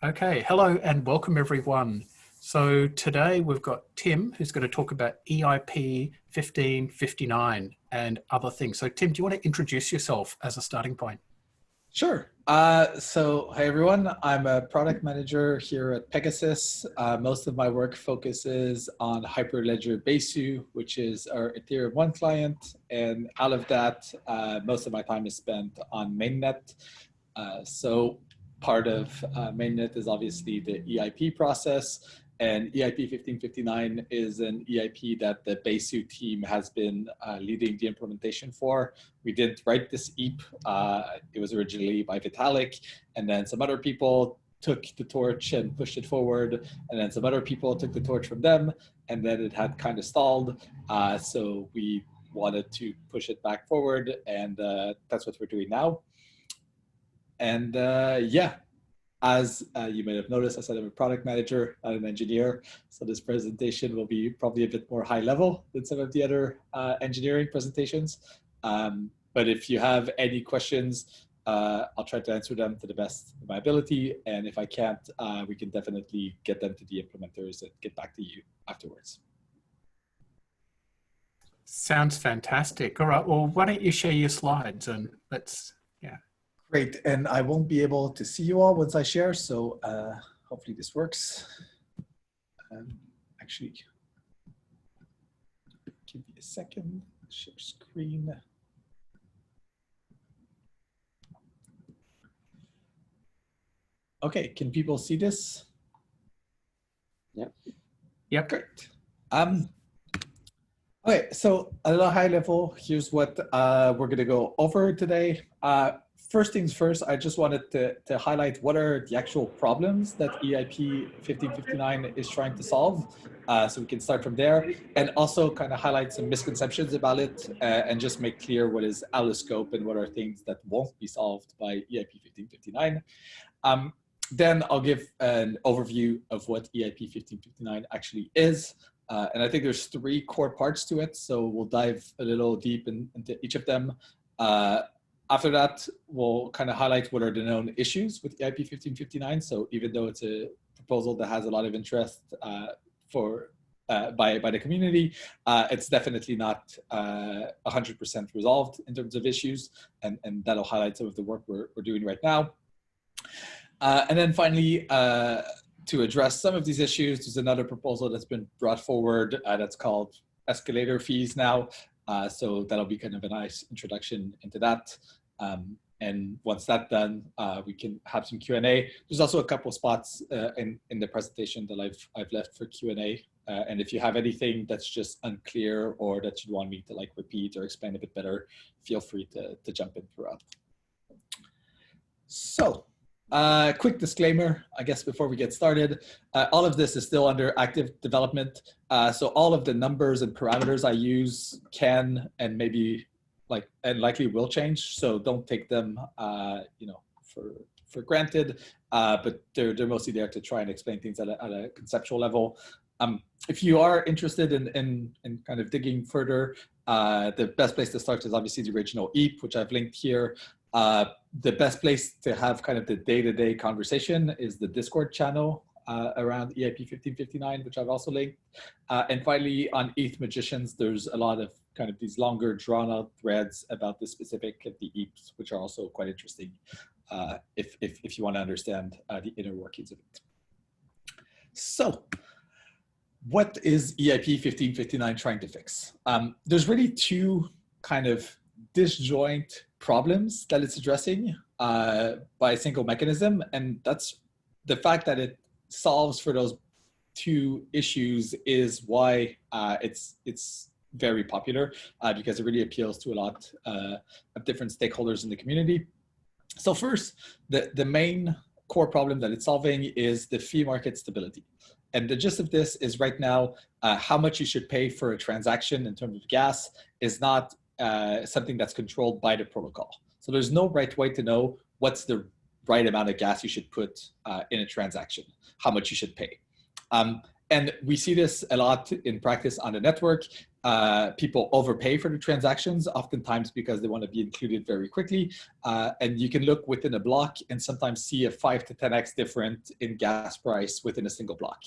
Okay, hello and welcome everyone. So today we've got Tim who's going to talk about EIP-1559 and other things. So Tim, do you want to introduce yourself as a starting point? Sure. Hi everyone. I'm a product manager here at Pegasus. Most of my work focuses on Hyperledger Beiko, which is our Ethereum 1 client. And out of that, most of my time is spent on mainnet. Part of mainnet is obviously the EIP process. And EIP-1559 is an EIP that the Beiko team has been leading the implementation for. We didn't write this EIP. It was originally by Vitalik, and then some other people took the torch and pushed it forward, and then some other people took the torch from them, and then it had kind of stalled. So we wanted to push it back forward, and that's what we're doing now. And yeah. As you may have noticed, I said I'm a product manager, not an engineer. So this presentation will be probably a bit more high level than some of the other engineering presentations. But if you have any questions, I'll try to answer them to the best of my ability. And if I can't, we can definitely get them to the implementers and get back to you afterwards. Sounds fantastic. All right, well, why don't you share your slides and let's, yeah. Great, and I won't be able to see you all once I share, so hopefully this works. Actually, give me a second, share screen. Okay, can people see this? Yep. Yep. Great. Okay, so at a high level, here's what we're gonna go over today. First things first, I just wanted to highlight what are the actual problems that EIP-1559 is trying to solve. So we can start from there, and also kind of highlight some misconceptions about it and just make clear what is out of scope and what are things that won't be solved by EIP-1559. Then I'll give an overview of what EIP-1559 actually is. And I think there's three core parts to it, so we'll dive a little deep into each of them. After that, we'll kind of highlight what are the known issues with EIP-1559. So even though it's a proposal that has a lot of interest by the community, it's definitely not 100% resolved in terms of issues, and that'll highlight some of the work we're doing right now. And then finally, to address some of these issues, there's another proposal that's been brought forward that's called escalator fees now. So that'll be kind of a nice introduction into that. And once that's done, we can have some Q&A. There's also a couple spots in the presentation that I've left for Q&A. And if you have anything that's just unclear or that you want me to like repeat or explain a bit better, feel free to jump in throughout. So, quick disclaimer, I guess, before we get started. All of this is still under active development. So all of the numbers and parameters I use can and maybe and likely will change. So don't take them, for granted. But they're mostly there to try and explain things at a conceptual level. If you are interested in kind of digging further, the best place to start is obviously the original EIP, which I've linked here. The best place to have kind of the day-to-day conversation is the Discord channel around EIP-1559, which I've also linked. And finally, on ETH Magicians, there's a lot of kind of these longer drawn-out threads about the specific of the EIPs, which are also quite interesting if you want to understand the inner workings of it. So, what is EIP-1559 trying to fix? There's really two kind of disjoint problems that it's addressing by a single mechanism, and that's the fact that it solves for those two issues is why it's very popular, because it really appeals to a lot of different stakeholders in the community. So first, the main core problem that it's solving is the fee market stability. And the gist of this is right now, how much you should pay for a transaction in terms of gas is not something that's controlled by the protocol. So there's no right way to know what's the right amount of gas you should put in a transaction, how much you should pay. And we see this a lot in practice on the network. people overpay for the transactions, oftentimes because they want to be included very quickly. And you can look within a block and sometimes see a 5 to 10x difference in gas price within a single block.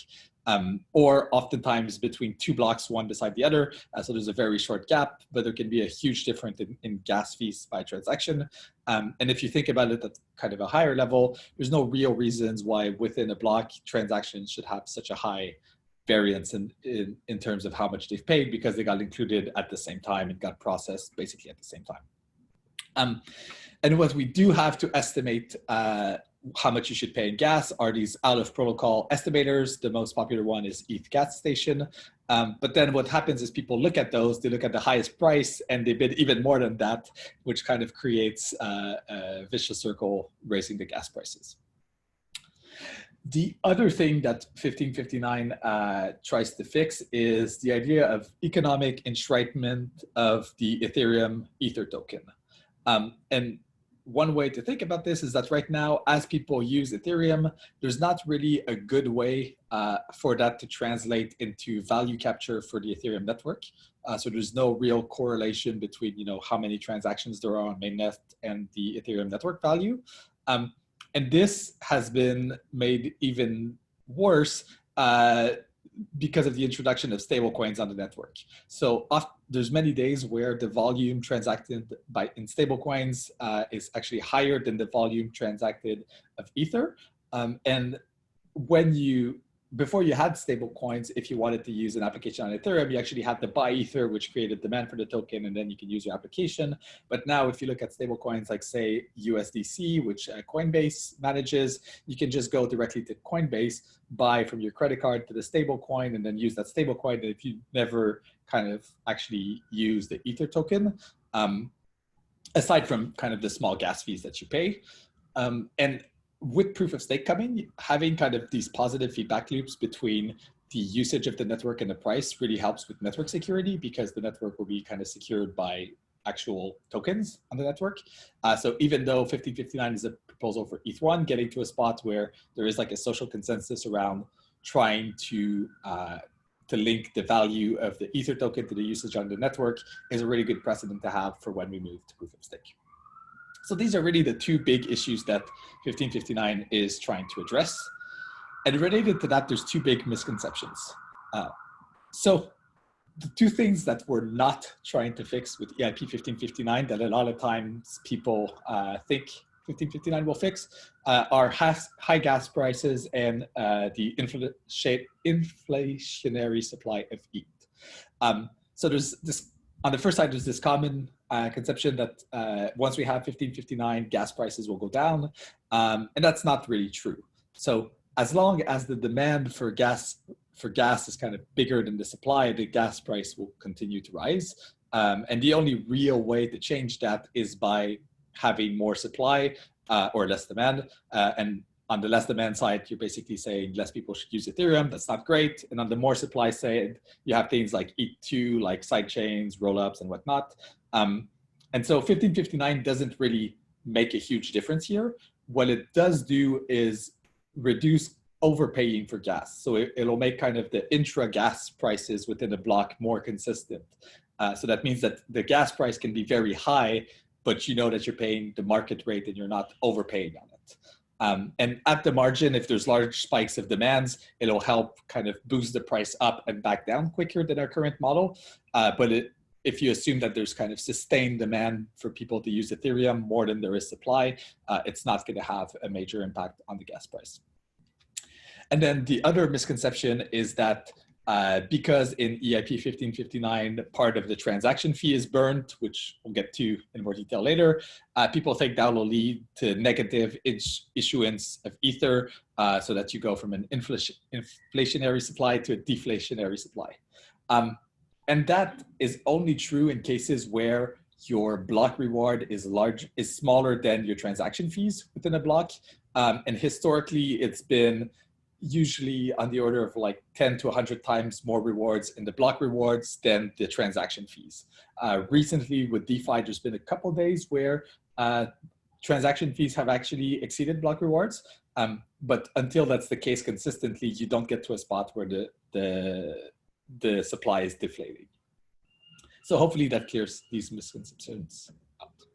Or oftentimes between two blocks, one beside the other. So there's a very short gap, but there can be a huge difference in gas fees by transaction. And if you think about it at kind of a higher level, there's no real reasons why within a block transactions should have such a high variance in terms of how much they've paid, because they got included at the same time and got processed basically at the same time. And what we do have to estimate how much you should pay in gas are these out of protocol estimators. The most popular one is ETH gas station. But then what happens is people look at those, they look at the highest price and they bid even more than that, which kind of creates a vicious circle raising the gas prices. The other thing that 1559 tries to fix is the idea of economic enshrinement of the Ethereum Ether token. And one way to think about this is that right now, as people use Ethereum, there's not really a good way for that to translate into value capture for the Ethereum network. So there's no real correlation between, you know, how many transactions there are on mainnet and the Ethereum network value. And this has been made even worse because of the introduction of stablecoins on the network. So there's many days where the volume transacted in stablecoins is actually higher than the volume transacted of Ether. And before you had stablecoins, if you wanted to use an application on Ethereum, you actually had to buy Ether, which created demand for the token, and then you can use your application. But now if you look at stablecoins like, say, USDC, which Coinbase manages, you can just go directly to Coinbase, buy from your credit card to the stablecoin, and then use that stablecoin. And if you never kind of actually use the Ether token, aside from kind of the small gas fees that you pay. And with proof of stake coming, having kind of these positive feedback loops between the usage of the network and the price really helps with network security, because the network will be kind of secured by actual tokens on the network. So even though 1559 is a proposal for ETH1, getting to a spot where there is like a social consensus around trying to link the value of the Ether token to the usage on the network is a really good precedent to have for when we move to proof of stake. So these are really the two big issues that 1559 is trying to address. And related to that, there's two big misconceptions. So the two things that we're not trying to fix with EIP-1559 that a lot of times people think 1559 will fix are high gas prices and the inflationary supply of ETH. So there's this, on the first side, there's this common conception that once we have 1559, gas prices will go down. And that's not really true. So as long as the demand for gas is kind of bigger than the supply, the gas price will continue to rise. And the only real way to change that is by having more supply or less demand. And on the less demand side, you're basically saying less people should use Ethereum. That's not great. And on the more supply side, you have things like ETH2, like sidechains, rollups, and whatnot. And so 1559 doesn't really make a huge difference here. What it does do is reduce overpaying for gas. So it'll make kind of the intra-gas prices within a block more consistent. So that means that the gas price can be very high, but you know that you're paying the market rate and you're not overpaying on it. And at the margin, if there's large spikes of demands, it'll help kind of boost the price up and back down quicker than our current model. But if you assume that there's kind of sustained demand for people to use Ethereum more than there is supply, it's not going to have a major impact on the gas price. And then the other misconception is that because in EIP 1559, part of the transaction fee is burned, which we'll get to in more detail later, people think that will lead to negative issuance of Ether so that you go from an inflationary supply to a deflationary supply. And that is only true in cases where your block reward is smaller than your transaction fees within a block. And historically, it's been usually on the order of like 10 to 100 times more rewards in the block rewards than the transaction fees. Recently with DeFi, there's been a couple of days where transaction fees have actually exceeded block rewards. But until that's the case consistently, you don't get to a spot where the supply is deflating. So hopefully that clears these misconceptions out.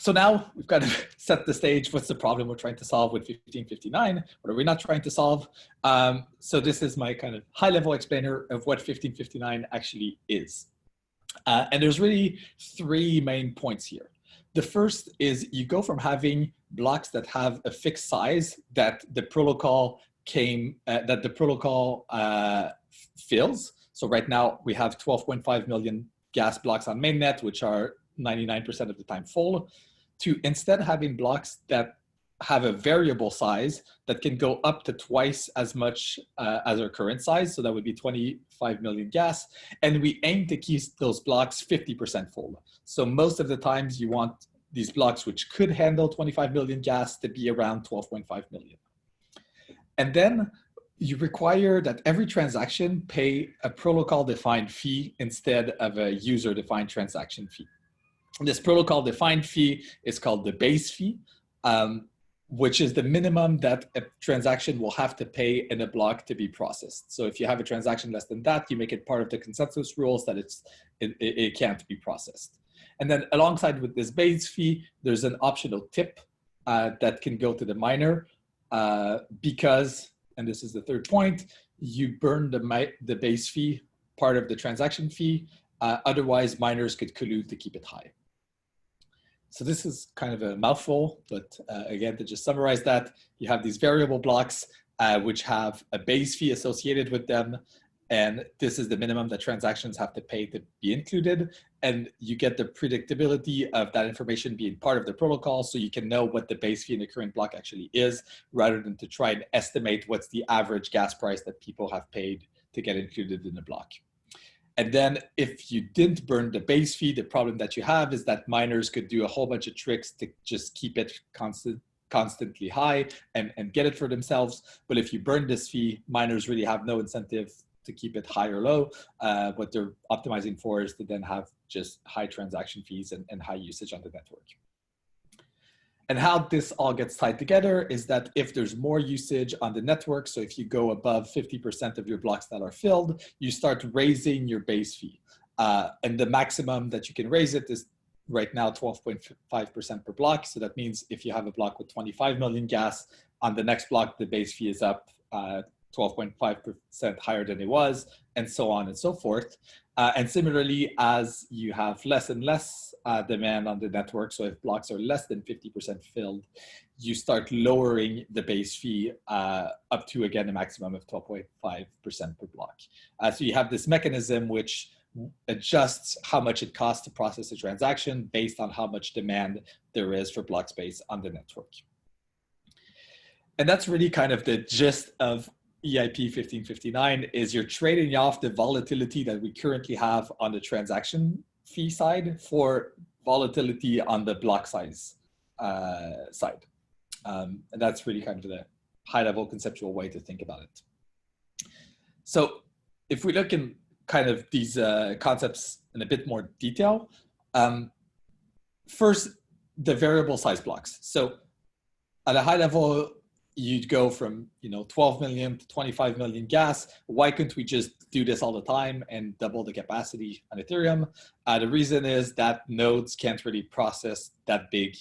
So now we've kind of set the stage. What's the problem we're trying to solve with 1559? What are we not trying to solve? So this is my kind of high-level explainer of what 1559 actually is. And there's really three main points here. The first is you go from having blocks that have a fixed size that the protocol fills. So right now we have 12.5 million gas blocks on mainnet, which are 99% of the time full, to instead having blocks that have a variable size that can go up to twice as much as our current size. So that would be 25 million gas. And we aim to keep those blocks 50% full. So most of the times you want these blocks, which could handle 25 million gas, to be around 12.5 million. And then you require that every transaction pay a protocol-defined fee instead of a user-defined transaction fee. This protocol-defined fee is called the base fee, which is the minimum that a transaction will have to pay in a block to be processed. So if you have a transaction less than that, you make it part of the consensus rules that it can't be processed. And then alongside with this base fee, there's an optional tip that can go to the miner because, and this is the third point, you burn the base fee, part of the transaction fee. Otherwise, miners could collude to keep it high. So this is kind of a mouthful, but again, to just summarize that, you have these variable blocks which have a base fee associated with them. And this is the minimum that transactions have to pay to be included. And you get the predictability of that information being part of the protocol, so you can know what the base fee in the current block actually is, rather than to try and estimate what's the average gas price that people have paid to get included in the block. And then if you didn't burn the base fee, the problem that you have is that miners could do a whole bunch of tricks to just keep it constantly high and get it for themselves. But if you burn this fee, miners really have no incentive to keep it high or low. What they're optimizing for is to then have just high transaction fees and high usage on the network. And how this all gets tied together is that if there's more usage on the network, so if you go above 50% of your blocks that are filled, you start raising your base fee. And the maximum that you can raise it is right now 12.5% per block. So that means if you have a block with 25 million gas, on the next block, the base fee is up 12.5% higher than it was, and so on and so forth. And similarly, as you have less and less demand on the network, so if blocks are less than 50% filled, you start lowering the base fee up to, again, a maximum of 12.5% per block. So you have this mechanism which adjusts how much it costs to process a transaction based on how much demand there is for block space on the network. And that's really kind of the gist of EIP-1559, is you're trading off the volatility that we currently have on the transaction fee side for volatility on the block size side. And that's really kind of the high-level conceptual way to think about it. So if we look in kind of these concepts in a bit more detail, first, the variable size blocks. So at a high level, you'd go from 12 million to 25 million gas. Why couldn't we just do this all the time and double the capacity on Ethereum? The reason is that nodes can't really process that big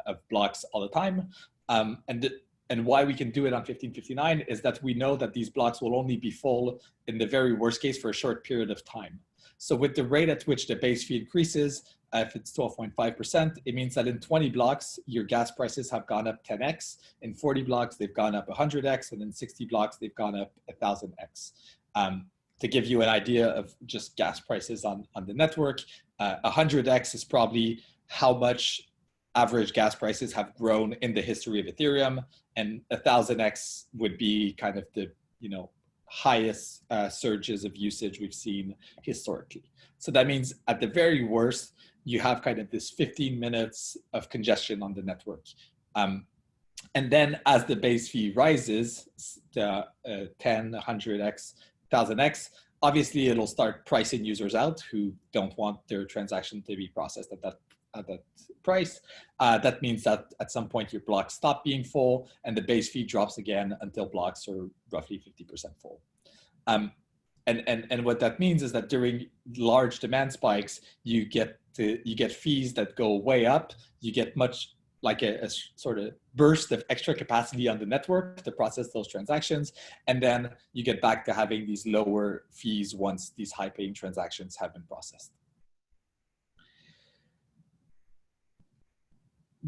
of blocks all the time. And why we can do it on 1559 is that we know that these blocks will only be full in the very worst case for a short period of time. So with the rate at which the base fee increases, if it's 12.5%, it means that in 20 blocks, your gas prices have gone up 10x. In 40 blocks, they've gone up 100x. And in 60 blocks, they've gone up 1,000x. To give you an idea of just gas prices on the network, 100x is probably how much average gas prices have grown in the history of Ethereum. And 1,000x would be kind of the, highest surges of usage we've seen historically. So that means at the very worst, you have kind of this 15 minutes of congestion on the network. And then as the base fee rises, the 10, 100x, 1000x, obviously it'll start pricing users out who don't want their transaction to be processed at that price. That means that at some point your blocks stop being full and the base fee drops again until blocks are roughly 50% full. And what that means is that during large demand spikes, you get fees that go way up. You get much like a sort of burst of extra capacity on the network to process those transactions. And then you get back to having these lower fees once these high paying transactions have been processed.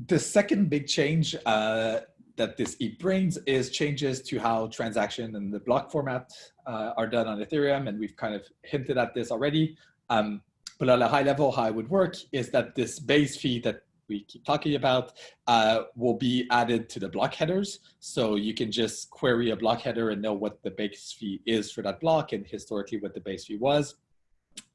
The second big change that this EIP brings is changes to how transaction and the block format are done on Ethereum. And we've kind of hinted at this already. But at a high level, how it would work is that this base fee that we keep talking about will be added to the block headers. So you can just query a block header and know what the base fee is for that block and historically what the base fee was.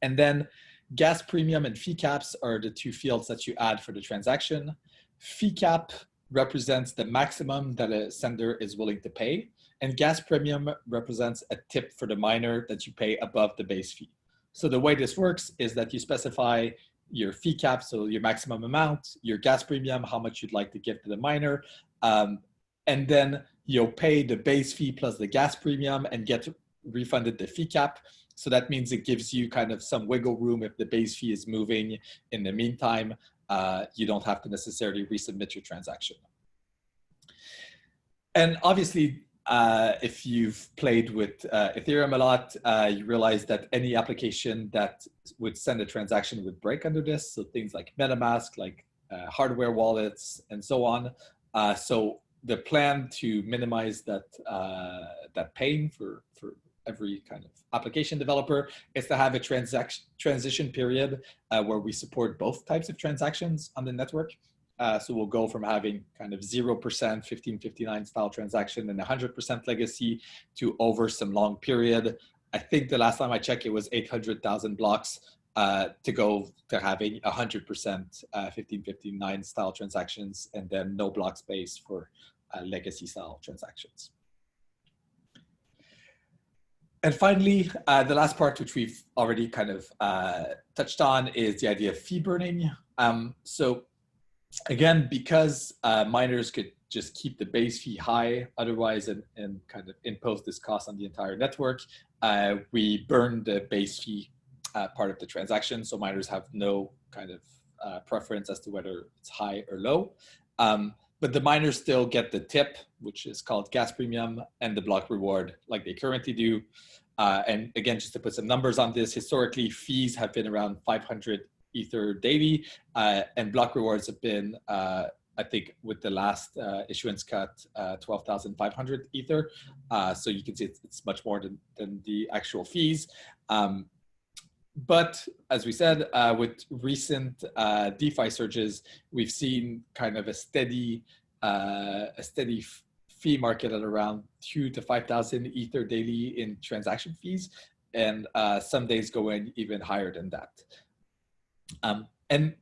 And then gas premium and fee caps are the two fields that you add for the transaction. Fee cap represents the maximum that a sender is willing to pay. And gas premium represents a tip for the miner that you pay above the base fee. So the way this works is that you specify your fee cap, so your maximum amount, your gas premium, how much you'd like to give to the miner, and then you'll pay the base fee plus the gas premium and get refunded the fee cap. So that means it gives you kind of some wiggle room if the base fee is moving in the meantime. You don't have to necessarily resubmit your transaction. And obviously, if you've played with Ethereum a lot, you realize that any application that would send a transaction would break under this. So things like MetaMask, like hardware wallets, and so on. So the plan to minimize that that pain for every kind of application developer is to have a transition period where we support both types of transactions on the network. So we'll go from having kind of 0% 1559 style transaction and 100% legacy to over some long period. I think the last time I checked, it was 800,000 blocks to go to having 100% 1559 style transactions and then no block space for legacy style transactions. And finally, the last part, which we've already kind of touched on, is the idea of fee burning. So again, because miners could just keep the base fee high otherwise and kind of impose this cost on the entire network, we burn the base fee part of the transaction. So miners have no kind of preference as to whether it's high or low. But the miners still get the tip, which is called gas premium, and the block reward like they currently do. And again, just to put some numbers on this, historically fees have been around 500 Ether daily, and block rewards have been, I think with the last issuance cut, 12,500 Ether. So you can see it's much more than the actual fees. But as we said, with recent DeFi surges, we've seen kind of a steady fee market at around 2,000 to 5,000 Ether daily in transaction fees, and some days going even higher than that. And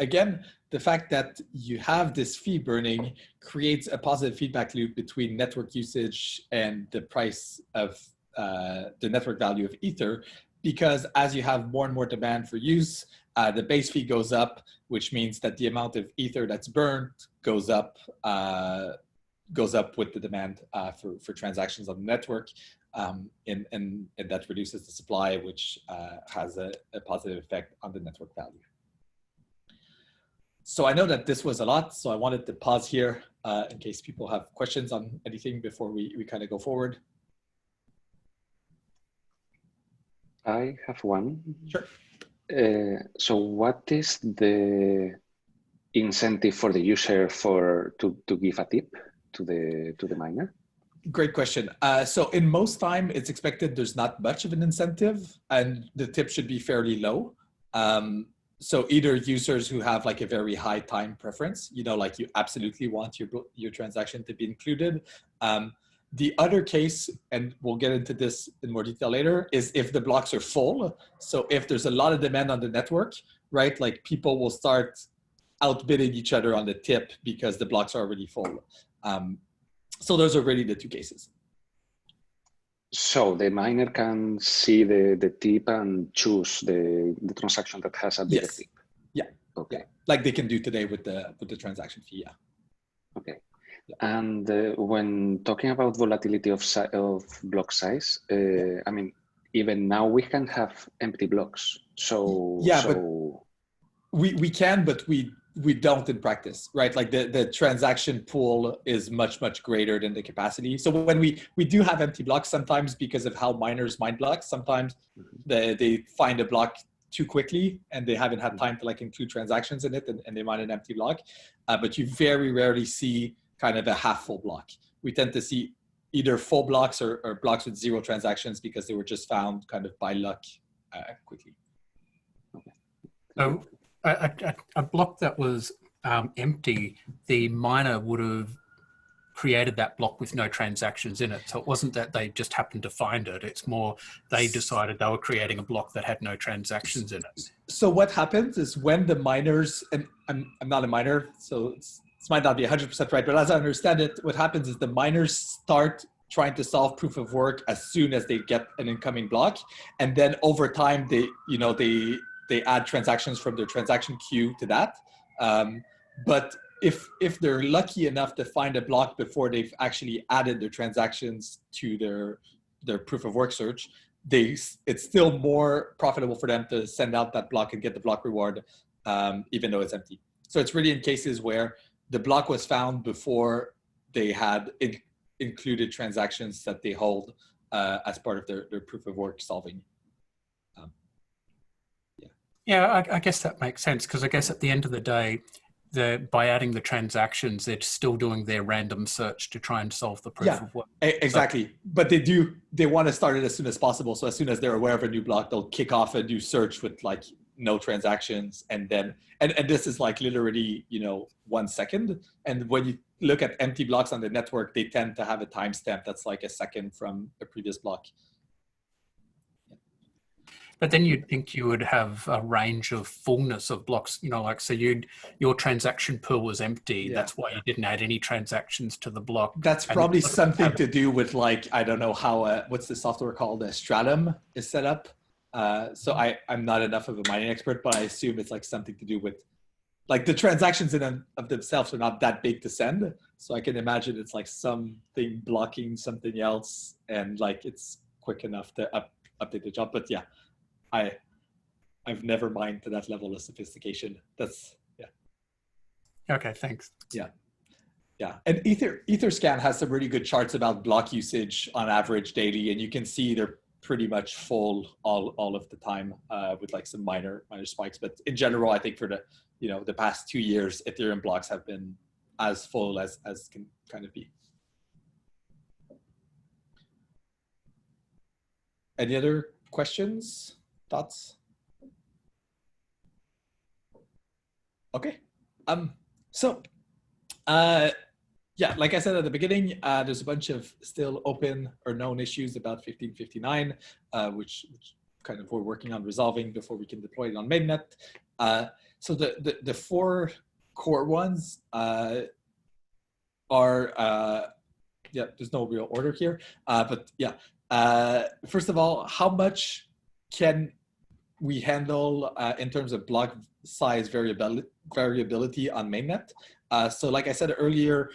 again, the fact that you have this fee burning creates a positive feedback loop between network usage and the price of the network value of Ether, because as you have more and more demand for use, the base fee goes up, which means that the amount of Ether that's burned goes up with the demand for transactions on the network, and that reduces the supply, which has a positive effect on the network value. So I know that this was a lot, so I wanted to pause here in case people have questions on anything before we kind of go forward. I have one. Sure. So what is the incentive for the user to give a tip to the miner? Great question. So in most time, it's expected there's not much of an incentive, and the tip should be fairly low. So either users who have like a very high time preference, like you absolutely want your transaction to be included. The other case, and we'll get into this in more detail later, is if the blocks are full. So if there's a lot of demand on the network, right? Like people will start outbidding each other on the tip because the blocks are already full. So those are really the two cases. So the miner can see the tip and choose the transaction that has a bigger tip. Yeah. Okay. Yeah. Like they can do today with the transaction fee. Yeah. Okay. Yeah. And when talking about volatility of block size, I mean, even now we can have empty blocks. So yeah, so but we can, but we don't in practice, right? Like the transaction pool is much greater than the capacity. So when we do have empty blocks sometimes because of how miners mine blocks, sometimes they find a block too quickly and they haven't had time to like include transactions in it, and they mine an empty block. But you very rarely see kind of a half full block. We tend to see either full blocks or blocks with 0 transactions because they were just found kind of by luck quickly. So a block that was empty, the miner would have created that block with no transactions in it. So it wasn't that they just happened to find it. It's more they decided they were creating a block that had no transactions in it. So what happens is when the miners, and I'm not a miner, so this might not be 100% right, but as I understand it, what happens is the miners start trying to solve proof of work as soon as they get an incoming block. And then over time, they add transactions from their transaction queue to that. But if they're lucky enough to find a block before they've actually added their transactions to their proof of work search, it's still more profitable for them to send out that block and get the block reward, even though it's empty. So it's really in cases where the block was found before they had included transactions that they hold as part of their proof of work solving. Yeah, I guess that makes sense, because I guess at the end of the day, by adding the transactions, they're still doing their random search to try and solve the proof of work. Exactly. So, but they want to start it as soon as possible. So as soon as they're aware of a new block, they'll kick off a new search with like no transactions. And then, and this is like literally, 1 second. And when you look at empty blocks on the network, they tend to have a timestamp that's like a second from a previous block. But then you'd think you would have a range of fullness of blocks, like, so your transaction pool was empty. Yeah. That's why you didn't add any transactions to the block. That's probably something to do with like, I don't know how, what's the software called? Stratum is set up. So I'm not enough of a mining expert, but I assume it's like something to do with like the transactions in and of themselves are not that big to send. So I can imagine it's like something blocking something else and like it's quick enough to update the job. But yeah. I've never mined to that level of sophistication. That's, yeah. Okay, thanks. Yeah. Yeah. And Etherscan has some really good charts about block usage on average daily, and you can see they're pretty much full all of the time with like some minor spikes. But in general, I think for the past 2 years, Ethereum blocks have been as full as can kind of be. Any other questions? Thoughts? Okay. Yeah, like I said at the beginning, there's a bunch of still open or known issues about 1559, which kind of we're working on resolving before we can deploy it on mainnet. So the 4 core ones are, yeah, there's no real order here, but yeah. First of all, how much can we handle in terms of block size variability on mainnet? So like I said earlier,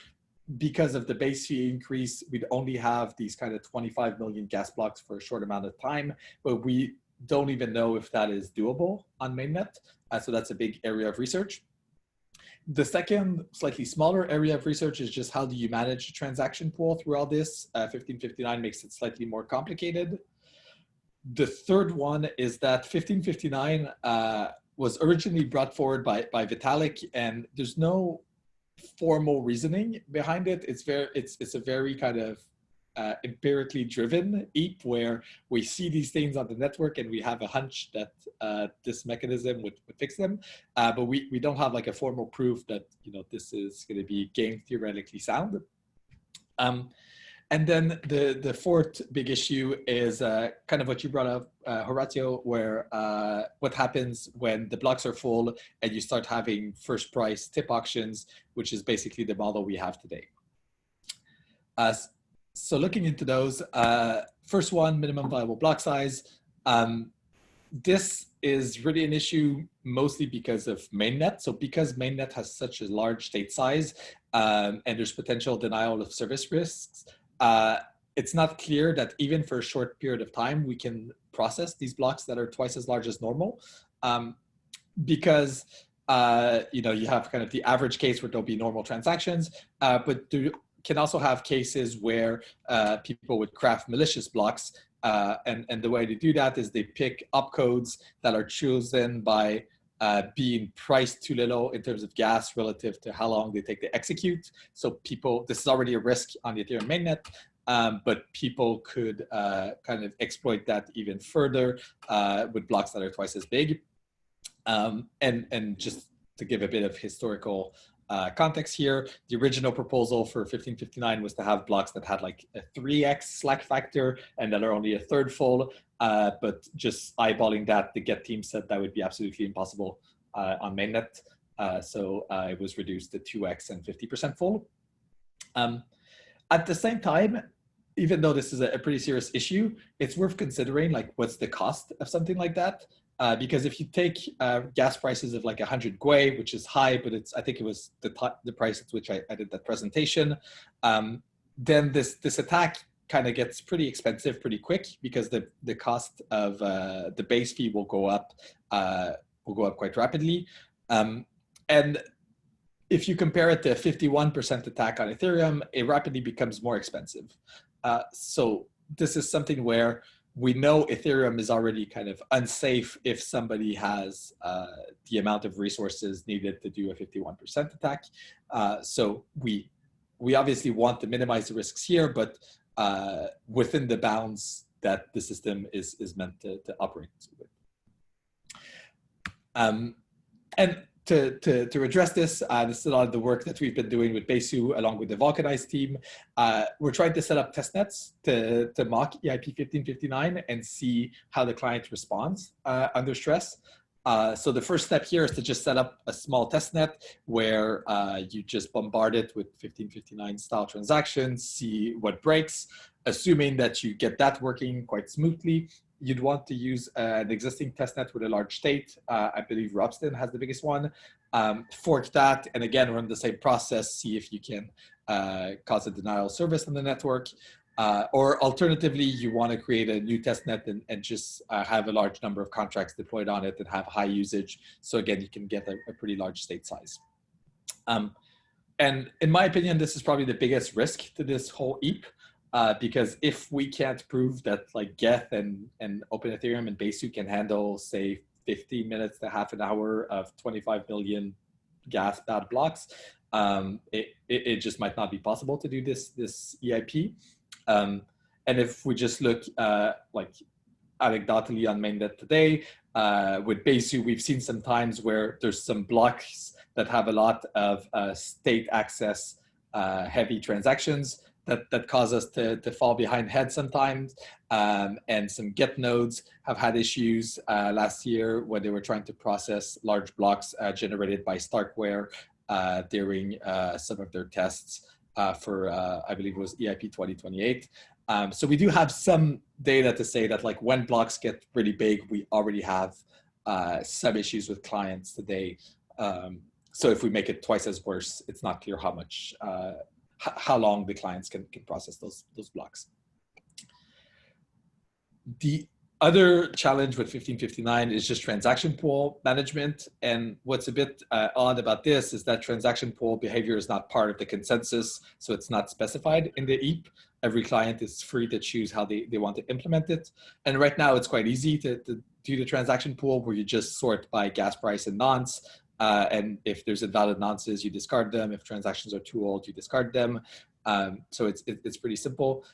because of the base fee increase, we'd only have these kind of 25 million gas blocks for a short amount of time, but we don't even know if that is doable on mainnet. So that's a big area of research. The second, slightly smaller area of research is just how do you manage the transaction pool through all this? 1559 makes it slightly more complicated. The third one is that 1559 was originally brought forward by Vitalik, and there's no formal reasoning behind it. It's a very kind of empirically driven EIP where we see these things on the network and we have a hunch that this mechanism would fix them, but we don't have like a formal proof that this is going to be game theoretically sound. And then the fourth big issue is kind of what you brought up, Horatio, where what happens when the blocks are full and you start having first price tip auctions, which is basically the model we have today. So looking into those, first one, minimum viable block size. This is really an issue mostly because of mainnet. So because mainnet has such a large state size and there's potential denial of service risks, it's not clear that even for a short period of time, we can process these blocks that are twice as large as normal, because you have kind of the average case where there'll be normal transactions, but you can also have cases where people would craft malicious blocks, and the way to do that is they pick opcodes that are chosen by being priced too little in terms of gas relative to how long they take to execute. So this is already a risk on the Ethereum mainnet, but people could kind of exploit that even further with blocks that are twice as big. And just to give a bit of historical context here, the original proposal for 1559 was to have blocks that had like a 3x slack factor and that are only a third full. But just eyeballing that, the Get team said that would be absolutely impossible on mainnet. So it was reduced to 2x and 50% full. At the same time, even though this is a pretty serious issue, it's worth considering like what's the cost of something like that. Because if you take gas prices of like 100 gwei, which is high, but I think it was the price at which I did that presentation, then this attack kind of gets pretty expensive pretty quick, because the cost of the base fee will go up quite rapidly. And if you compare it to a 51% attack on Ethereum, it rapidly becomes more expensive. So this is something where we know Ethereum is already kind of unsafe if somebody has the amount of resources needed to do a 51% attack. So we obviously want to minimize the risks here, but within the bounds that the system is meant to operate with. And to address this, this is a lot of the work that we've been doing with Beiko along with the Vulcanize team. We're trying to set up testnets to mock EIP-1559 and see how the client responds under stress. So the first step here is to just set up a small testnet where you just bombard it with 1559 style transactions, see what breaks. Assuming that you get that working quite smoothly, you'd want to use an existing testnet with a large state. I believe Robston has the biggest one. Fork that, and again, run the same process, see if you can cause a denial of service on the network. Or alternatively, you want to create a new testnet and just have a large number of contracts deployed on it and have high usage. So again, you can get a pretty large state size. And in my opinion, this is probably the biggest risk to this whole EIP. Because if we can't prove that like Geth and Open Ethereum and Beiko can handle, say, 50 minutes to half an hour of 25 million gas bad blocks, it just might not be possible to do this EIP. And if we just look like anecdotally on mainnet today, with Beiko, we've seen some times where there's some blocks that have a lot of state access heavy transactions that cause us to fall behind head sometimes. And some Get nodes have had issues last year when they were trying to process large blocks generated by Starkware during some of their tests for, I believe it was EIP 2028. So we do have some data to say that like when blocks get really big, we already have some issues with clients today. So if we make it twice as worse, it's not clear how much how long the clients can process those blocks. The other challenge with 1559 is just transaction pool management. And what's a bit odd about this is that transaction pool behavior is not part of the consensus, so it's not specified in the EIP. Every client is free to choose how they want to implement it. And right now it's quite easy to do the transaction pool where you just sort by gas price and nonce. And if there's invalid nonces, you discard them. If transactions are too old, you discard them. So it's pretty simple.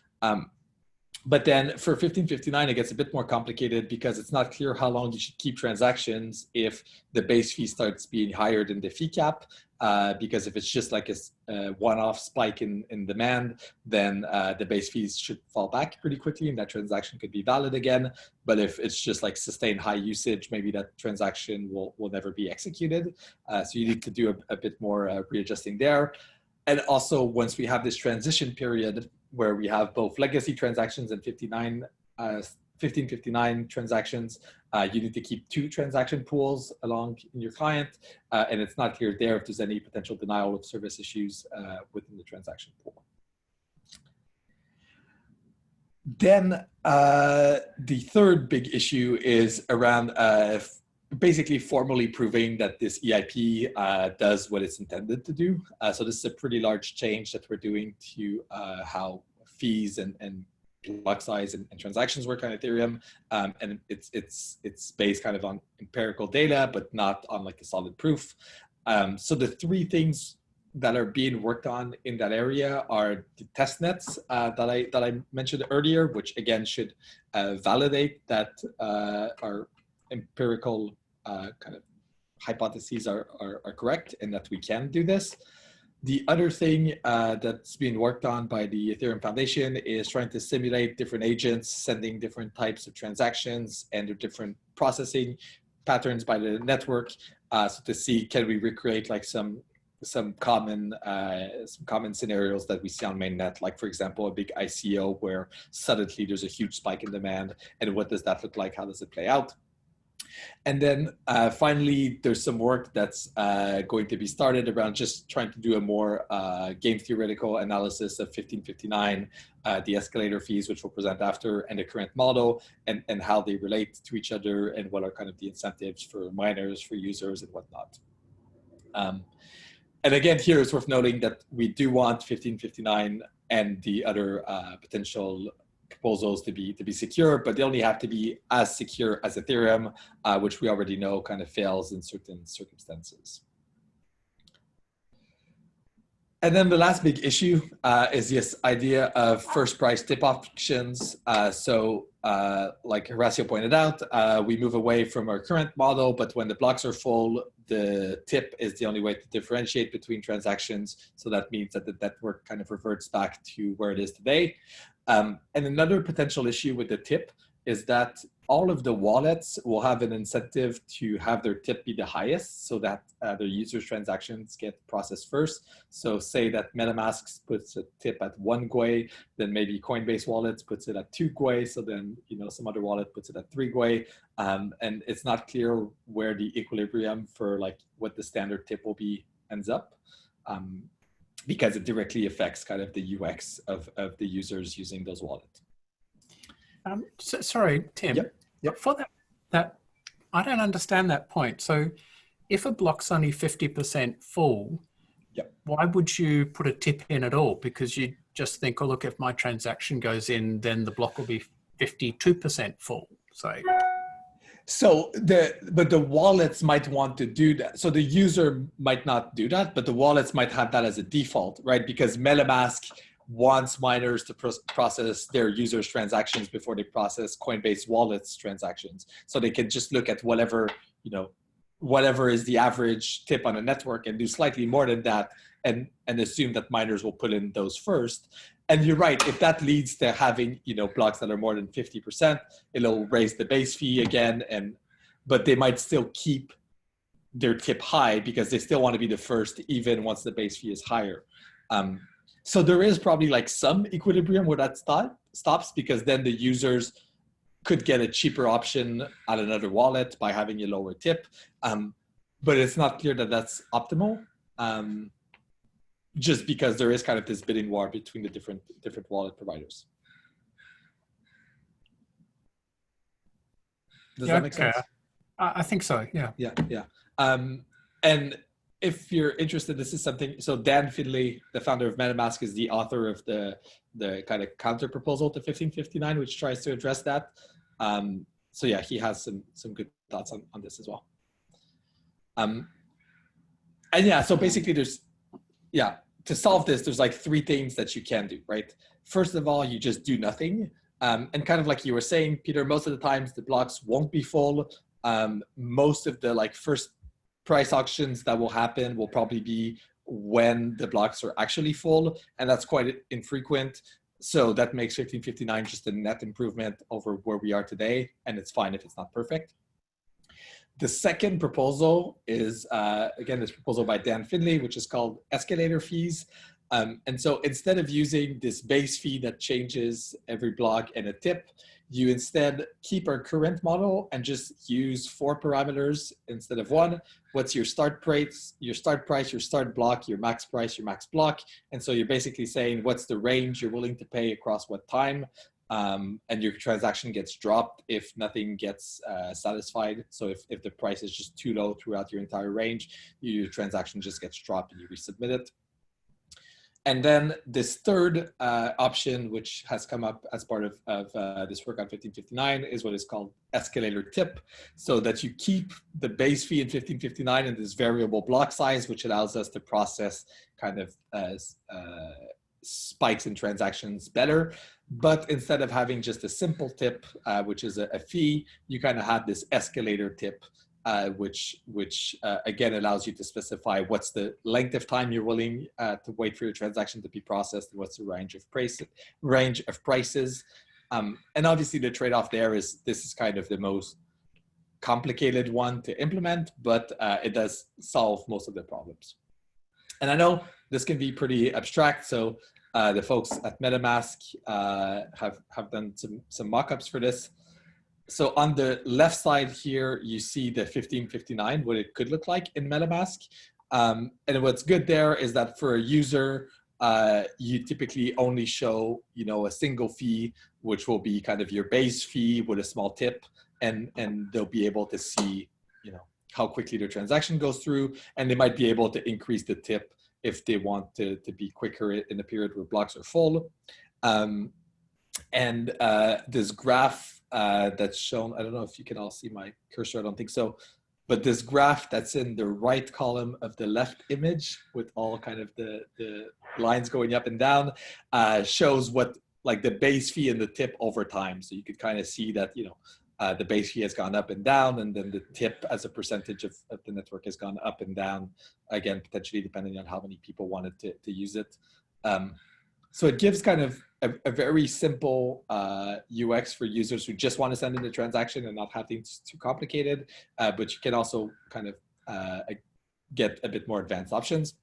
But then for 1559, it gets a bit more complicated because it's not clear how long you should keep transactions if the base fee starts being higher than the fee cap. Because if it's just like a one-off spike in demand, then the base fees should fall back pretty quickly and that transaction could be valid again. But if it's just like sustained high usage, maybe that transaction will never be executed. So you need to do a bit more readjusting there. And also once we have this transition period where we have both legacy transactions and 1559 transactions, you need to keep 2 transaction pools along in your client, and it's not clear there if there's any potential denial of service issues within the transaction pool. Then the third big issue is around basically formally proving that this EIP does what it's intended to do. So this is a pretty large change that we're doing to how fees and block size and transactions work on Ethereum. And it's based kind of on empirical data, but not on like a solid proof. So the three things that are being worked on in that area are the test nets that I mentioned earlier, which again should validate that our empirical kind of hypotheses are correct and that we can do this. The other thing that's being worked on by the Ethereum Foundation is trying to simulate different agents, sending different types of transactions and their different processing patterns by the network, so to see, can we recreate like some common scenarios that we see on mainnet, like for example a big ICO where suddenly there's a huge spike in demand, and what does that look like? How does it play out? And then finally, there's some work that's going to be started around just trying to do a more game theoretical analysis of 1559, the escalator fees, which we'll present after, and the current model, and how they relate to each other, and what are kind of the incentives for miners, for users, and whatnot. And again, here it's worth noting that we do want 1559 and the other potential proposals to be secure, but they only have to be as secure as Ethereum, which we already know kind of fails in certain circumstances. And then the last big issue is this idea of first price tip options. Like Horacio pointed out, we move away from our current model, but when the blocks are full, the tip is the only way to differentiate between transactions. So that means that the network kind of reverts back to where it is today. And another potential issue with the tip is that all of the wallets will have an incentive to have their tip be the highest, so that their users' transactions get processed first. So say that MetaMask puts a tip at 1 Gwei, then maybe Coinbase wallets puts it at 2 Gwei, so then some other wallet puts it at 3 Gwei, and it's not clear where the equilibrium for like what the standard tip will be ends up, because it directly affects kind of the UX of the users using those wallets. Sorry, Tim. Yep. For that, I don't understand that point. So if a block's only 50% full, why would you put a tip in at all? Because you just think, oh, look, if my transaction goes in, then the block will be 52% full. But the wallets might want to do that. So the user might not do that, but the wallets might have that as a default, right? Because MetaMask wants miners to process their users' transactions before they process Coinbase wallets transactions. So they can just look at whatever is the average tip on a network and do slightly more than that, and assume that miners will put in those first. And you're right, if that leads to having blocks that are more than 50%, it'll raise the base fee again, but they might still keep their tip high because they still want to be the first even once the base fee is higher. So there is probably like some equilibrium where that stops, because then the users could get a cheaper option at another wallet by having a lower tip. But it's not clear that that's optimal, just because there is kind of this bidding war between the different wallet providers. Does that make sense? I think so, yeah. Yeah. And if you're interested, this is something, so Dan Finlay, the founder of MetaMask, is the author of the kind of counter proposal to 1559, which tries to address that. So yeah, he has some good thoughts on this as well. And yeah, so basically to solve this, there's like 3 things that you can do, right? First of all, you just do nothing. And kind of like you were saying, Peter, most of the times the blocks won't be full. Most of the like first price auctions that will happen will probably be when the blocks are actually full, and that's quite infrequent. So that makes 1559 just a net improvement over where we are today, and it's fine if it's not perfect. The second proposal is, again, this proposal by Dan Finlay, which is called escalator fees. And so instead of using this base fee that changes every block and a tip, you instead keep our current model and just use 4 parameters instead of 1. What's your start price, your start block, your max price, your max block. And so you're basically saying what's the range you're willing to pay across what time. and your transaction gets dropped if nothing gets satisfied. So if the price is just too low throughout your entire range, your transaction just gets dropped and you resubmit it. And then this third option, which has come up as part of this work on 1559, is what is called escalator tip, so that you keep the base fee in 1559 and this variable block size, which allows us to process kind of spikes in transactions better. But instead of having just a simple tip, which is a fee, you kind of have this escalator tip, which again allows you to specify what's the length of time you're willing to wait for your transaction to be processed, and what's the range of prices. And obviously the trade-off there is this is kind of the most complicated one to implement, but it does solve most of the problems. And I know this can be pretty abstract, so the folks at MetaMask have done some mock-ups for this. So on the left side here, you see the 1559, what it could look like in MetaMask. And what's good there is that for a user, you typically only show, a single fee, which will be kind of your base fee with a small tip, and they'll be able to see, how quickly the transaction goes through, and they might be able to increase the tip if they want to be quicker in a period where blocks are full. And this graph that's shown, I don't know if you can all see my cursor, I don't think so, but this graph that's in the right column of the left image with all kind of the lines going up and down shows what like the base fee and the tip over time. So you could kind of see that, the base fee has gone up and down, and then the tip as a percentage of the network has gone up and down, again, potentially depending on how many people wanted to use it. So it gives kind of a very simple UX for users who just want to send in a transaction and not have things too complicated, but you can also kind of get a bit more advanced options.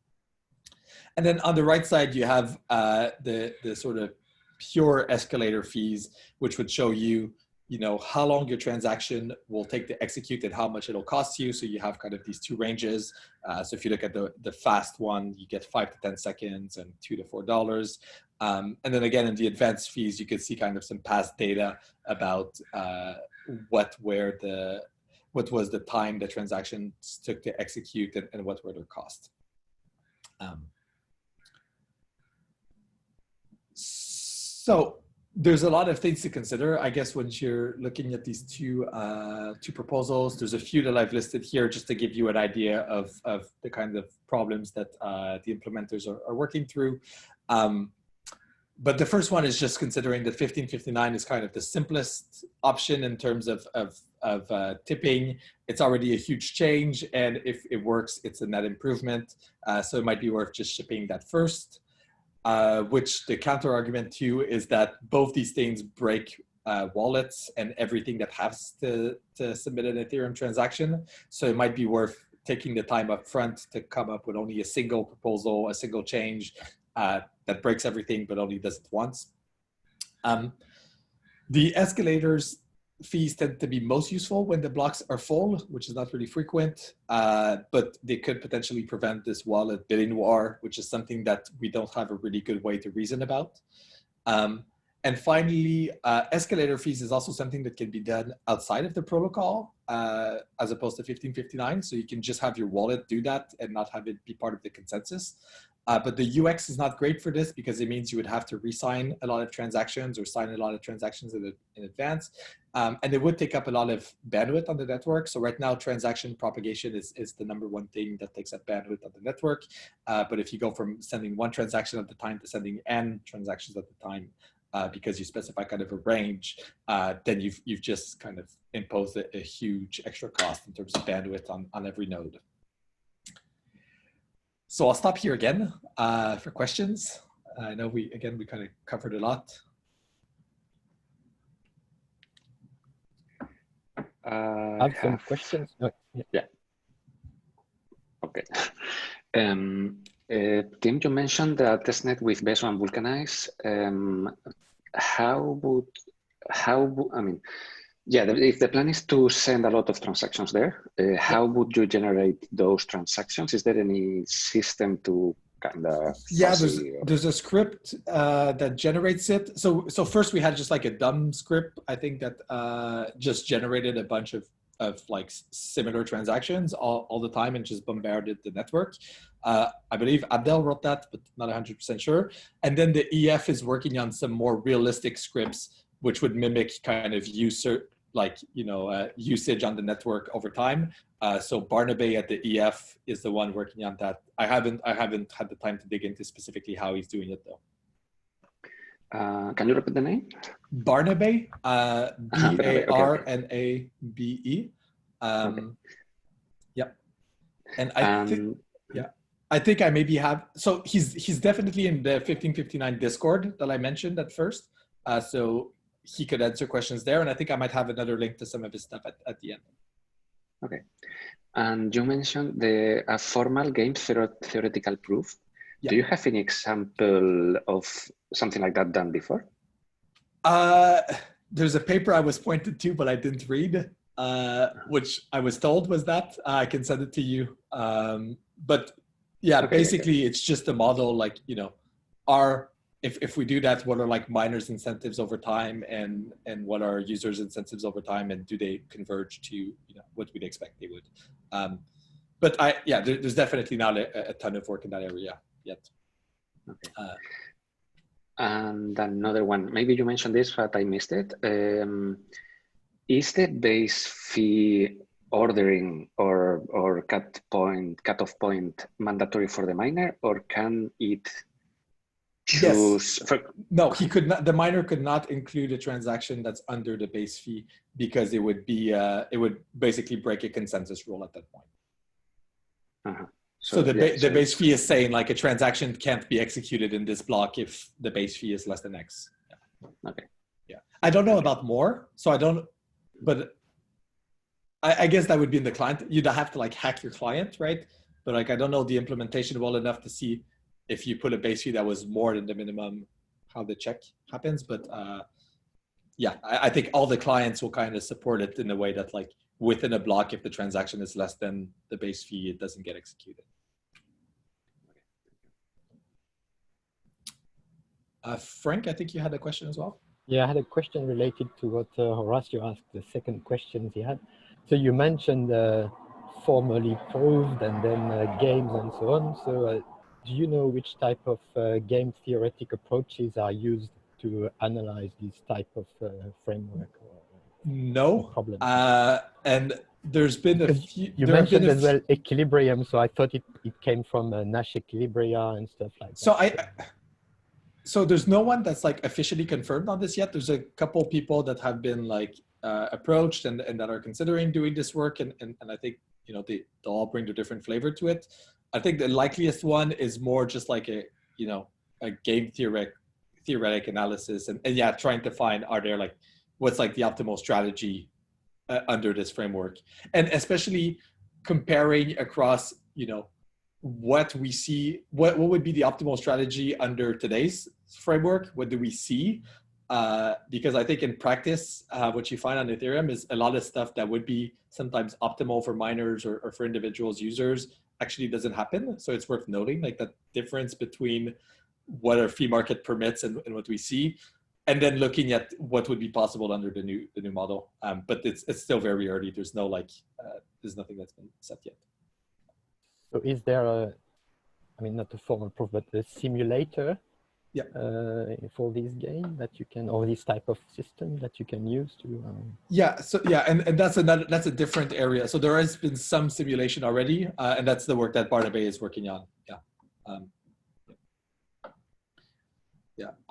And then on the right side, you have the sort of pure escalator fees, which would show you, how long your transaction will take to execute and how much it'll cost you. So you have kind of these two ranges. So if you look at the fast one, you get 5 to 10 seconds and $2 to $4. And then again, in the advanced fees, you can see kind of some past data about what was the time the transactions took to execute and what were their costs. So there's a lot of things to consider, I guess, when you're looking at these two proposals. There's a few that I've listed here just to give you an idea of the kind of problems that the implementers are working through. But the first one is just considering that 1559 is kind of the simplest option in terms of tipping. It's already a huge change, and if it works, it's a net improvement. So it might be worth just shipping that first. Which the counter argument to is that both these things break wallets and everything that has to submit an Ethereum transaction. So it might be worth taking the time up front to come up with only a single proposal, a single change that breaks everything, but only does it once. The escalators fees tend to be most useful when the blocks are full, which is not really frequent, but they could potentially prevent this wallet bidding war, which is something that we don't have a really good way to reason about. And finally, escalator fees is also something that can be done outside of the protocol as opposed to 1559. So you can just have your wallet do that and not have it be part of the consensus. But the UX is not great for this because it means you would have to re-sign a lot of transactions or sign a lot of transactions in advance. And it would take up a lot of bandwidth on the network. So right now, transaction propagation is the #1 thing that takes up bandwidth on the network. But if you go from sending one transaction at the time to sending n transactions at the time, because you specify kind of a range, then you've just kind of imposed a huge extra cost in terms of bandwidth on every node. So I'll stop here again for questions. I know we kind of covered a lot. I have some questions. Oh, yeah. Okay. Tim, you mentioned the testnet with Beso and Vulcanize. If the plan is to send a lot of transactions there, how would you generate those transactions? Is there any system to kind of Yeah, fuzzy. there's a script that generates it. So first we had just like a dumb script, I think, that just generated a bunch of like similar transactions all the time and just bombarded the network. I believe Abdel wrote that, but not 100% sure. And then the EF is working on some more realistic scripts, which would mimic kind of user, like, usage on the network over time. So Barnaby at the EF is the one working on that. I haven't had the time to dig into specifically how he's doing it though. Can you repeat the name? Barnaby, Okay. Barnabe. Okay. Yep. And I think I maybe have, so he's definitely in the 1559 Discord that I mentioned at first. So he could answer questions there. And I think I might have another link to some of his stuff at the end. Okay. And you mentioned the formal game theoretical proof. Yeah. Do you have any example of something like that done before? There's a paper I was pointed to, but I didn't read, which I was told was that. I can send it to you. But yeah, okay, basically it's just a model, like, if we do that, what are like miners' incentives over time, and what are users' incentives over time, and do they converge to what we'd expect they would? But there's definitely not a ton of work in that area yet. Okay. And another one, maybe you mentioned this, but I missed it. Is the base fee ordering or cutoff point mandatory for the miner, or can it choose? Yes. No, he could not. The miner could not include a transaction that's under the base fee, because it would be it would basically break a consensus rule at that point. Uh-huh. So the base fee is saying like a transaction can't be executed in this block if the base fee is less than X. Yeah. Okay. Yeah. I don't know about more, so I don't, but I guess that would be in the client. You'd have to like hack your client, right? But like, I don't know the implementation well enough to see if you put a base fee that was more than the minimum, how the check happens. But yeah, I think all the clients will kind of support it in a way that like within a block, if the transaction is less than the base fee, it doesn't get executed. Frank, I think you had a question as well. Yeah, I had a question related to what Horacio asked, the second question he had. So you mentioned formally proved and then games and so on. So do you know which type of game theoretic approaches are used to analyze this type of framework? No. Problem. And there's been a few. You mentioned as well equilibrium, so I thought it came from Nash equilibria and stuff like that. So there's no one that's like officially confirmed on this yet. There's a couple people that have been like approached and that are considering doing this work, and I think they'll all bring their different flavor to it. I think the likeliest one is more just like a game theoretic analysis, and yeah, trying to find what's like the optimal strategy under this framework, and especially comparing across what we see, what would be the optimal strategy under today's framework? What do we see? Because I think in practice, what you find on Ethereum is a lot of stuff that would be sometimes optimal for miners or for individuals users actually doesn't happen. So it's worth noting like that difference between what our fee market permits and what we see, and then looking at what would be possible under the new model. But it's still very early. There's no there's nothing that's been set yet. So is there not a formal proof, but a simulator for this game that you can, or this type of system that you can use to? And that's a different area. So there has been some simulation already, and that's the work that Barnaby is working on.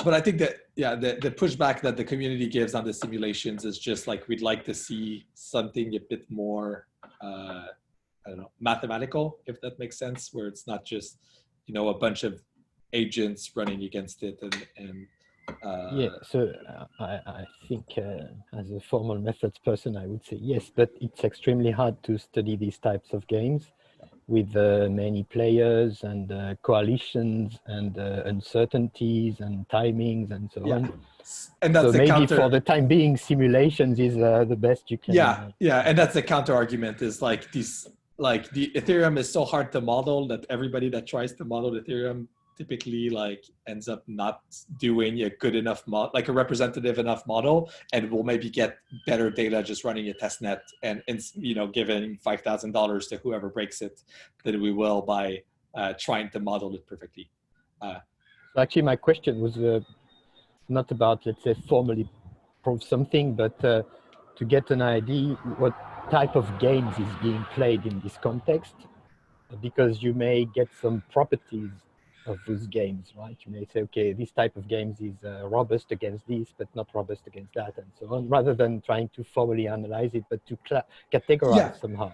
But I think that the pushback that the community gives on the simulations is just like we'd like to see something a bit more I don't know, mathematical, if that makes sense, where it's not just a bunch of agents running against it and so I think as a formal methods person I would say yes, but it's extremely hard to study these types of games with many players and coalitions and uncertainties and timings and so on. And that's so maybe for the time being simulations is the best you can and that's the counter argument is like these like the Ethereum is so hard to model that everybody that tries to model Ethereum typically like ends up not doing a good enough like a representative enough model, and will maybe get better data just running a test net and you know, giving $5,000 to whoever breaks it than we will by trying to model it perfectly. Actually, my question was not about, let's say, formally prove something, but to get an idea what type of games is being played in this context, because you may get some properties of those games, right? You may say, okay, this type of games is robust against this, but not robust against that, and so on, rather than trying to formally analyze it, but to categorize somehow.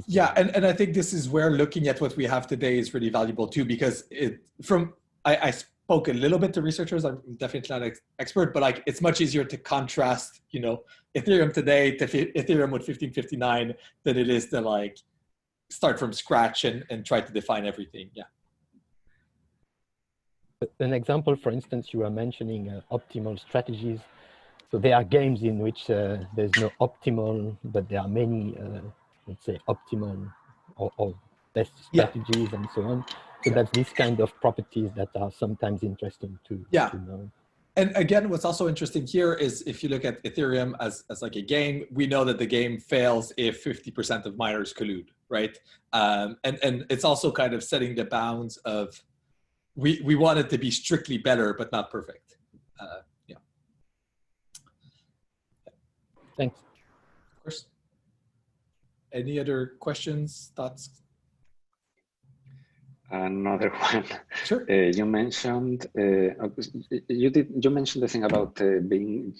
Yeah, and I think this is where looking at what we have today is really valuable too, because I spoke a little bit to researchers. I'm definitely not an expert, but like it's much easier to contrast, you know, Ethereum today to Ethereum with 1559 than it is to like start from scratch and try to define everything. Yeah. An example, for instance, you were mentioning optimal strategies. So there are games in which there's no optimal, but there are many, let's say, optimal or best strategies and so on. So that's this kind of properties that are sometimes interesting to know. And again, what's also interesting here is if you look at Ethereum as like a game, we know that the game fails if 50% of miners collude, right? And it's also kind of setting the bounds of, we want it to be strictly better, but not perfect. Yeah. Thanks. Of course. Any other questions, thoughts? Another one. Sure. You mentioned you mentioned the thing about being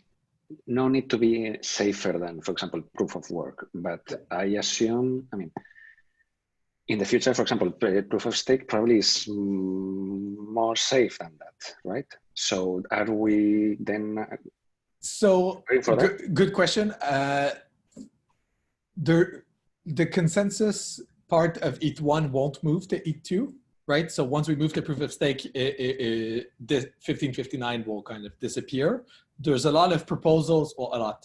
no need to be safer than, for example, proof of work. But I assume, I mean, in the future, for example, proof of stake probably is more safe than that, right? So are we then? So good question. The consensus part of ETH1 won't move to ETH2, right? So once we move to proof of stake, the 1559 will kind of disappear. There's a lot of proposals, well,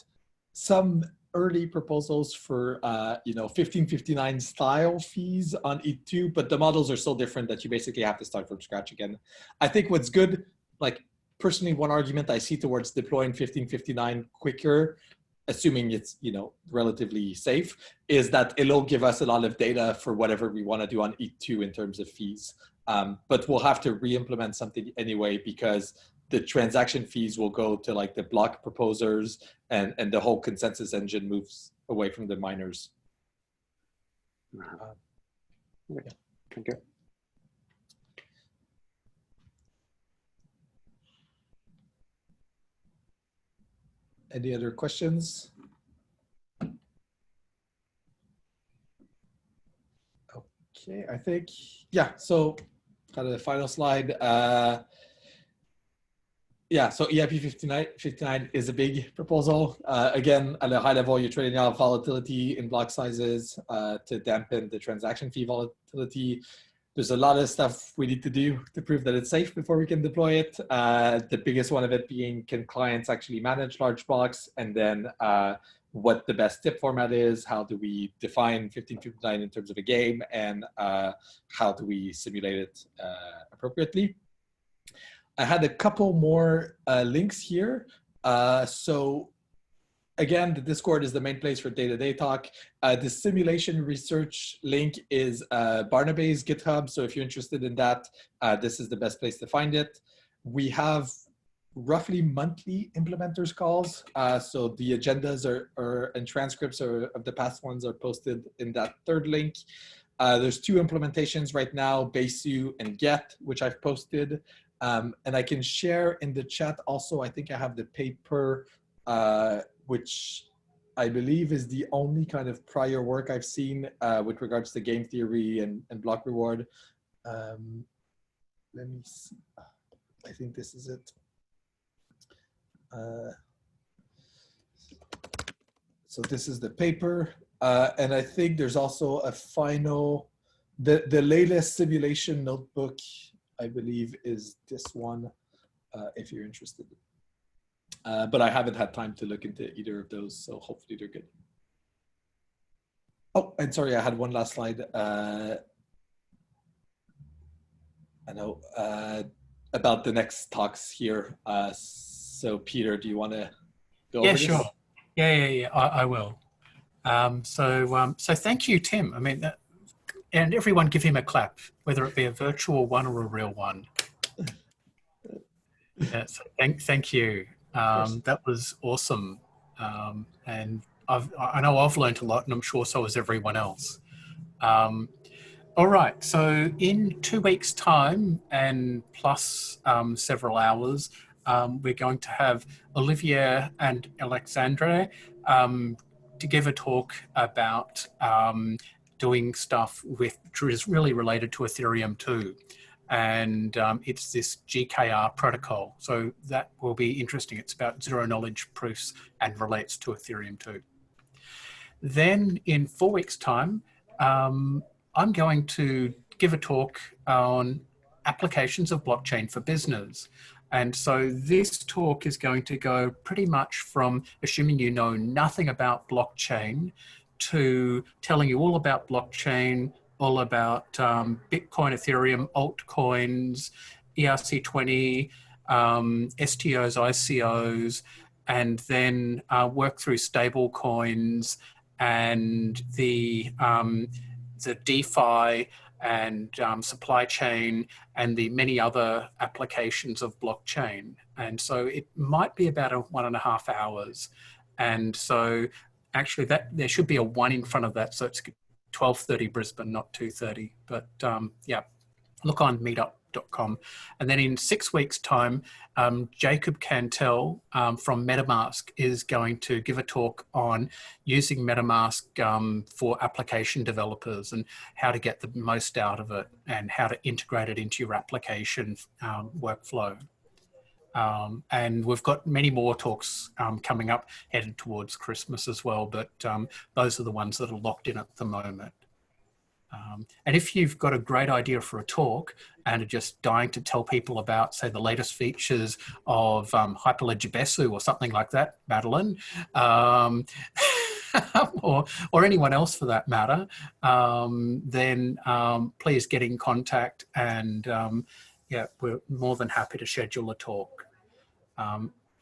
some early proposals for, you know, 1559 style fees on ETH2, but the models are so different that you basically have to start from scratch again. I think what's good, like personally, one argument I see towards deploying 1559 quicker, assuming it's, you know, relatively safe, is that it'll give us a lot of data for whatever we want to do on ETH2 in terms of fees. But we'll have to re-implement something anyway, because the transaction fees will go to like the block proposers, and the whole consensus engine moves away from the miners. Yeah. Thank you. Any other questions? Okay, I think, yeah, so kind of the final slide. Yeah, so EIP-1559 is a big proposal. Again, at a high level, you're trading out volatility in block sizes to dampen the transaction fee volatility. There's a lot of stuff we need to do to prove that it's safe before we can deploy it. The biggest one of it being, can clients actually manage large blocks? And then what the best tip format is, how do we define 1559 in terms of a game, and how do we simulate it appropriately? I had a couple more links here. So again, the Discord is the main place for day-to-day talk. The simulation research link is Barnaby's GitHub. So if you're interested in that, this is the best place to find it. We have roughly monthly implementers calls. So the agendas and transcripts of the past ones are posted in that third link. There's 2 implementations right now, Besu and Get, which I've posted. And I can share in the chat also, I think I have the paper, which I believe is the only kind of prior work I've seen with regards to game theory and block reward. Let me see. I think this is it. So this is the paper. And I think there's also a final, the latest simulation notebook, I believe, is this one, if you're interested. But I haven't had time to look into either of those, so hopefully they're good. Oh, and sorry, I had one last slide. I know about the next talks here. So Peter, do you want to go over this? Sure. Yeah, I will. So thank you, Tim. I mean, and everyone give him a clap, whether it be a virtual one or a real one. Yeah, so thank you. That was awesome. And I know I've learned a lot, and I'm sure so has everyone else. All right, so in 2 weeks' time and plus several hours, we're going to have Olivier and Alexandre to give a talk about doing stuff which is really related to Ethereum too. And it's this GKR protocol. So that will be interesting. It's about zero knowledge proofs and relates to Ethereum too. Then in 4 weeks' time, I'm going to give a talk on applications of blockchain for business. And so this talk is going to go pretty much from assuming you know nothing about blockchain to telling you all about blockchain, all about Bitcoin, Ethereum, altcoins, ERC20, STOs, ICOs, and then work through stable coins and the DeFi and supply chain and the many other applications of blockchain. And so it might be about 1.5 hours. And so actually there should be a 1 in front of that. So it's 12:30 Brisbane, not 2:30. But yeah, look on meetup.com. And then in 6 weeks' time, Jacob Cantel from MetaMask is going to give a talk on using MetaMask for application developers and how to get the most out of it and how to integrate it into your application workflow. And we've got many more talks coming up headed towards Christmas as well, but those are the ones that are locked in at the moment. And if you've got a great idea for a talk and are just dying to tell people about, say, the latest features of Hyperledger Besu or something like that, Madeline, or anyone else for that matter, then please get in contact and yeah, we're more than happy to schedule a talk.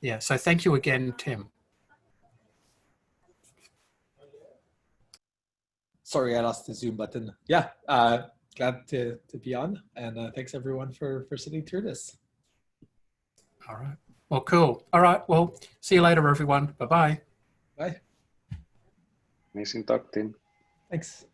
Yeah, so thank you again, Tim. Sorry, I lost the Zoom button. Yeah, glad to be on, and thanks everyone for sitting through this. All right. Well, cool. All right. Well, see you later, everyone. Bye-bye. Bye. Amazing talk, Tim. Thanks.